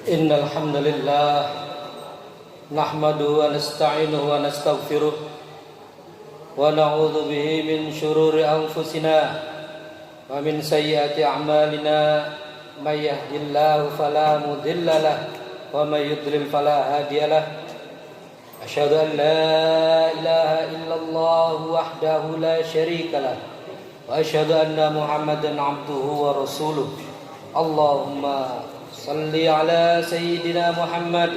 Innal hamdalillah nahmaduhu wa nasta'inuhu wa nastaghfiruh wa na'udzu bihi min shururi anfusina wa min sayyiati a'malina may yahdihillahu fala mudilla lahu wa may yudlil fala hadiya lahu. Asyhadu an la ilaha illallah wahdahu la syarika lahu wa asyhadu anna Muhammadan 'abduhu wa rasuluh. Allahumma salli ala sayyidina Muhammad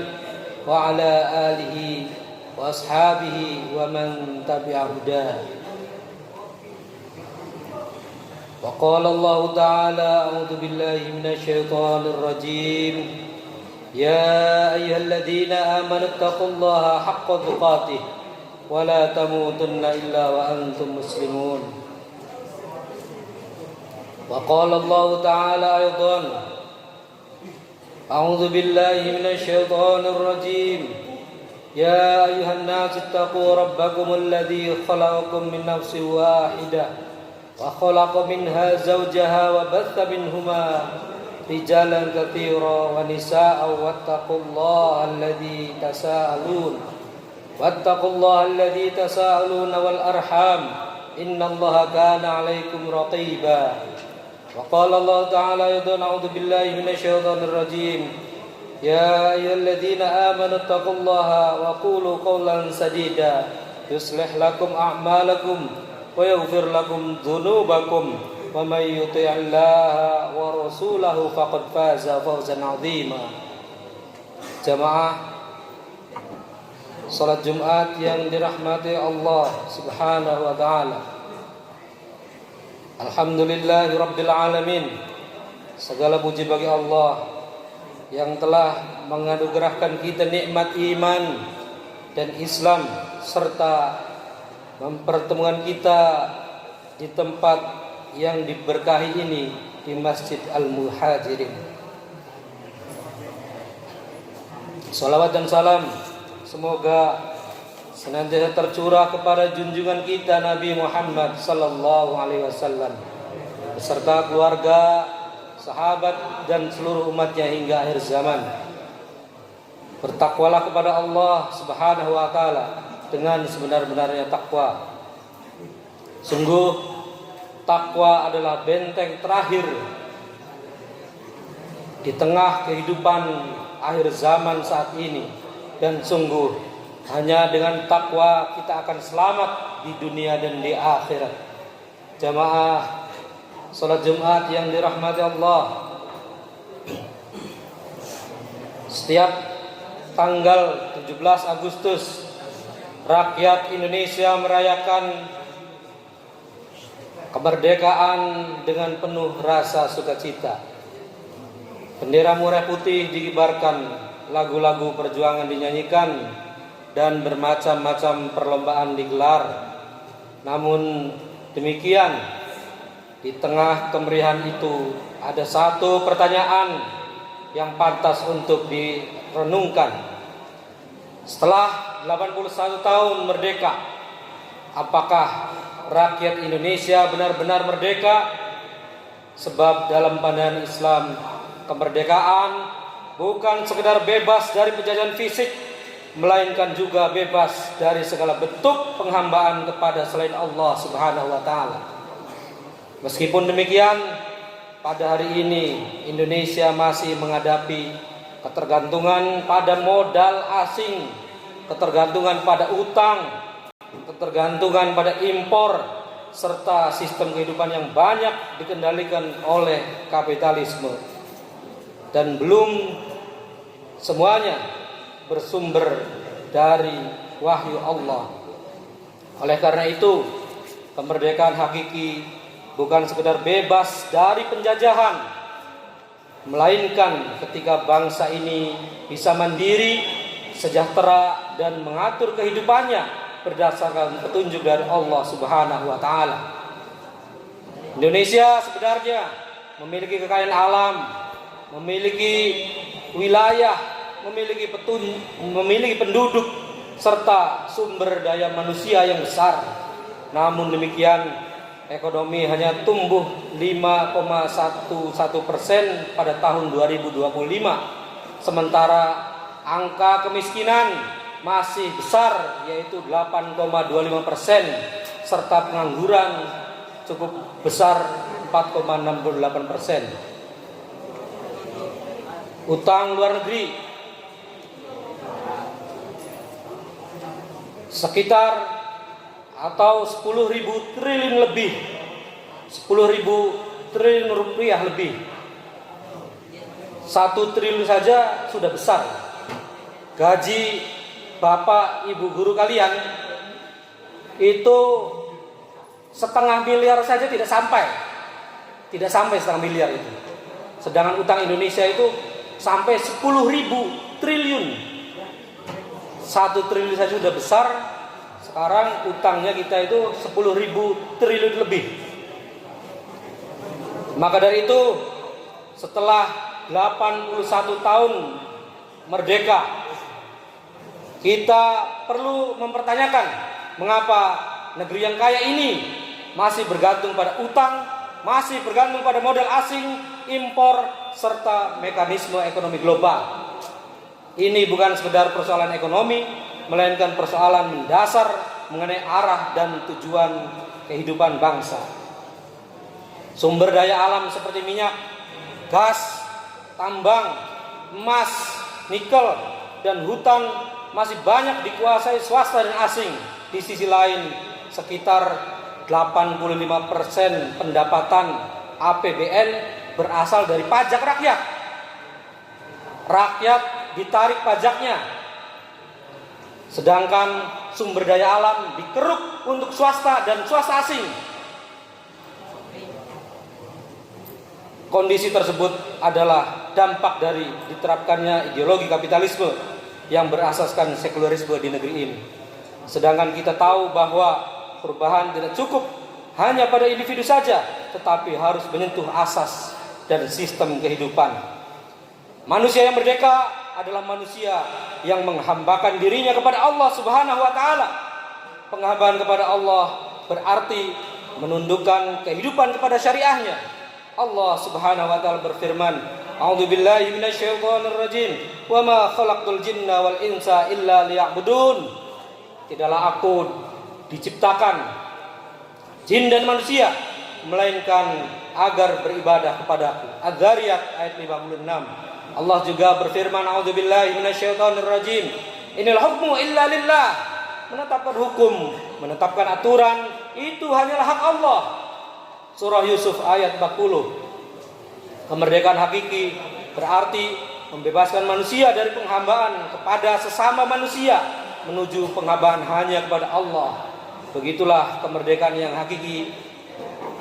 wa ala alihi wa ashabihi wa man tabi'a hudah. Wa qala Allah ta'ala a'udzu billahi minasy syaithanir rajim. Ya ayyuhalladzina amanu taqullaha haqqa tuqatih wa la tamutunna illa wa antum muslimun. Wa qala Allah ta'ala aidan أعوذ بالله من الشيطان الرجيم يا أيها الناس اتقوا ربكم الذي خلقكم من نفس واحدة وخلق منها زوجها وبث منهما رجالا كثيرا ونساء واتقوا الله الذي تساءلون والأرحام إن الله كان عليكم رقيبا. وقال الله تعالى أيضا أعوذ بالله من الشيطان الرجيم يا أيها الذين آمنوا اتقوا الله وقولوا قولا سديدا يصلح لكم أعمالكم ويغفر لكم ذنوبكم ومن يطع الله ورسوله فقد فاز فوزا عظيما. Jamaah salat Jumat yang dirahmati Allah Subhanahu wa taala. Alhamdulillahi Rabbil Alamin. Segala puji bagi Allah yang telah menganugerahkan kita nikmat iman dan Islam, serta mempertemukan kita di tempat yang diberkahi ini, di Masjid Al-Muhajirin. Salawat dan salam semoga senantiasa tercurah kepada junjungan kita Nabi Muhammad sallallahu alaihi wasallam beserta keluarga, sahabat dan seluruh umatnya hingga akhir zaman. Bertakwalah kepada Allah Subhanahu wa taala dengan sebenar-benarnya takwa. Sungguh takwa adalah benteng terakhir di tengah kehidupan akhir zaman saat ini, dan sungguh hanya dengan takwa kita akan selamat di dunia dan di akhirat. Jamaah salat Jumat yang dirahmati Allah, setiap tanggal 17 Agustus rakyat Indonesia merayakan kemerdekaan dengan penuh rasa sukacita. Bendera merah putih dikibarkan, lagu-lagu perjuangan dinyanyikan, dan bermacam-macam perlombaan digelar. Namun demikian, di tengah kemeriahan itu ada satu pertanyaan yang pantas untuk direnungkan. Setelah 81 tahun merdeka, apakah rakyat Indonesia benar-benar merdeka? Sebab dalam pandangan Islam, kemerdekaan bukan sekedar bebas dari penjajahan fisik, melainkan juga bebas dari segala bentuk penghambaan kepada selain Allah Subhanahu wa taala. Meskipun demikian, pada hari ini Indonesia masih menghadapi ketergantungan pada modal asing, ketergantungan pada utang, ketergantungan pada impor, serta sistem kehidupan yang banyak dikendalikan oleh kapitalisme. Dan belum semuanya bersumber dari wahyu Allah. Oleh karena itu, kemerdekaan hakiki bukan sekedar bebas dari penjajahan, melainkan ketika bangsa ini bisa mandiri, sejahtera, dan mengatur kehidupannya berdasarkan petunjuk dari Allah Subhanahu wa taala. Indonesia sebenarnya memiliki kekayaan alam, memiliki wilayah, memiliki penduduk serta sumber daya manusia yang besar. Namun demikian, ekonomi hanya tumbuh 5,11% pada tahun 2025, Sementara angka kemiskinan masih besar, yaitu 8,25%, serta pengangguran cukup besar 4,68%. Utang luar negeri sekitar atau 10.000 triliun lebih, 10.000 triliun rupiah lebih. 1 triliun saja sudah besar. Gaji bapak ibu guru kalian itu setengah miliar saja tidak sampai setengah miliar itu. Sedangkan utang Indonesia itu sampai 10.000 triliun. 1 triliun saja sudah besar. Sekarang utangnya kita itu 10.000 triliun lebih. Maka dari itu, setelah 81 tahun merdeka, kita perlu mempertanyakan mengapa negeri yang kaya ini masih bergantung pada utang, masih bergantung pada modal asing, impor, serta mekanisme ekonomi global. Ini bukan sekedar persoalan ekonomi, melainkan persoalan mendasar mengenai arah dan tujuan kehidupan bangsa. Sumber daya alam seperti minyak, gas, tambang, emas, nikel, dan hutan masih banyak dikuasai swasta dan asing. Di sisi lain, sekitar 85% pendapatan APBN berasal dari pajak rakyat. Rakyat ditarik pajaknya, sedangkan sumber daya alam dikeruk untuk swasta dan swasta asing. Kondisi tersebut adalah dampak dari diterapkannya ideologi kapitalisme yang berasaskan sekularisme di negeri ini. Sedangkan kita tahu bahwa perubahan tidak cukup hanya pada individu saja, tetapi harus menyentuh asas dan sistem kehidupan. Manusia yang merdeka adalah manusia yang menghambakan dirinya kepada Allah Subhanahu wa taala. Penghambaan kepada Allah berarti menundukkan kehidupan kepada syariahnya. Allah Subhanahu wa taala berfirman, "A'udzu billahi minasyaitonir rajim. Wa ma khalaqtul jinna wal insa illa liya'budun." Tidaklah aku diciptakan jin dan manusia melainkan agar beribadah kepadaku. Az-Zariyat ayat 56. Allah juga berfirman, "A'udzu billahi minasyaitonir rajim. Innal hukmu illa lillah." Menetapkan hukum, menetapkan aturan itu hanyalah hak Allah. Surah Yusuf ayat 40. Kemerdekaan hakiki berarti membebaskan manusia dari penghambaan kepada sesama manusia menuju penghambaan hanya kepada Allah. Begitulah kemerdekaan yang hakiki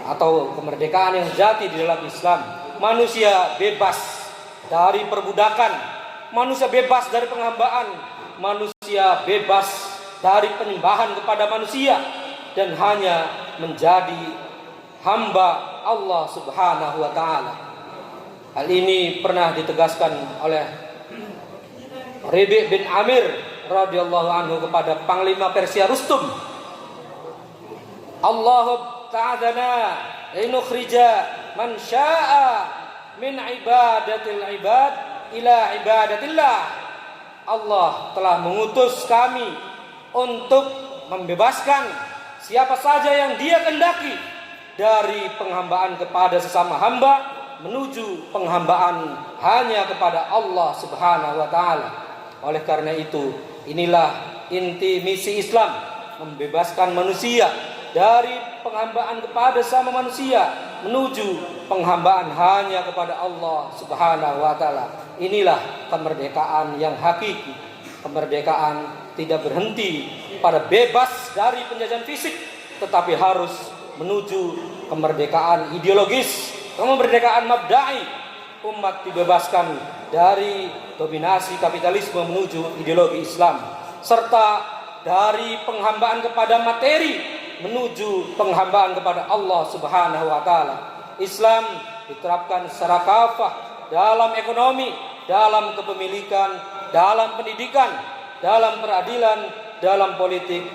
atau kemerdekaan yang sejati di dalam Islam. Manusia bebas dari perbudakan, manusia bebas dari penghambaan, manusia bebas dari penyembahan kepada manusia dan hanya menjadi hamba Allah Subhanahu wa taala. Hal ini pernah ditegaskan oleh Rabi' bin Amir radhiyallahu anhu kepada Panglima Persia Rustum. Allahu ta'adana linukhrija man syaa min ibadatil ibad ila ibadatillah. Allah telah mengutus kami untuk membebaskan siapa saja yang Dia kehendaki dari penghambaan kepada sesama hamba menuju penghambaan hanya kepada Allah Subhanahu wa taala. Oleh karena itu, inilah inti misi Islam, membebaskan manusia dari penghambaan kepada sesama manusia menuju penghambaan hanya kepada Allah Subhanahu wa taala. Inilah kemerdekaan yang hakiki. Kemerdekaan tidak berhenti pada bebas dari penjajahan fisik, tetapi harus menuju kemerdekaan ideologis, kemerdekaan mabda'i. Umat dibebaskan dari dominasi kapitalisme menuju ideologi Islam, serta dari penghambaan kepada materi menuju penghambaan kepada Allah Subhanahu wa taala. Islam diterapkan secara kafah dalam ekonomi, dalam kepemilikan, dalam pendidikan, dalam peradilan, dalam politik,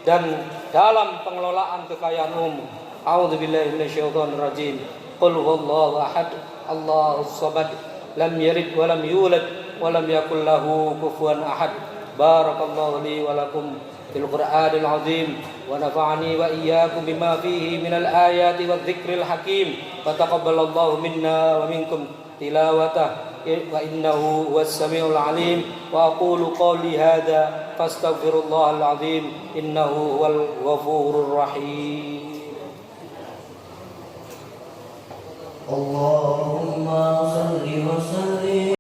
dan dalam pengelolaan kekayaan umum. A'udzubillahi minasyaitonir rajim. Qul huwallahu ahad, Allahus samad, lam yalid wa lam yulad ولم يكن له كفوا أحد. بارك الله لي ولكم في القرآن العظيم ونفعني وإياكم بما فيه من الآيات والذكر الحكيم وتقبل الله منا ومنكم تلاوته وإنه هو السميع العليم. وأقول قولي هذا فاستغفر الله العظيم إنه هو الغفور الرحيم. اللهم صل وسلم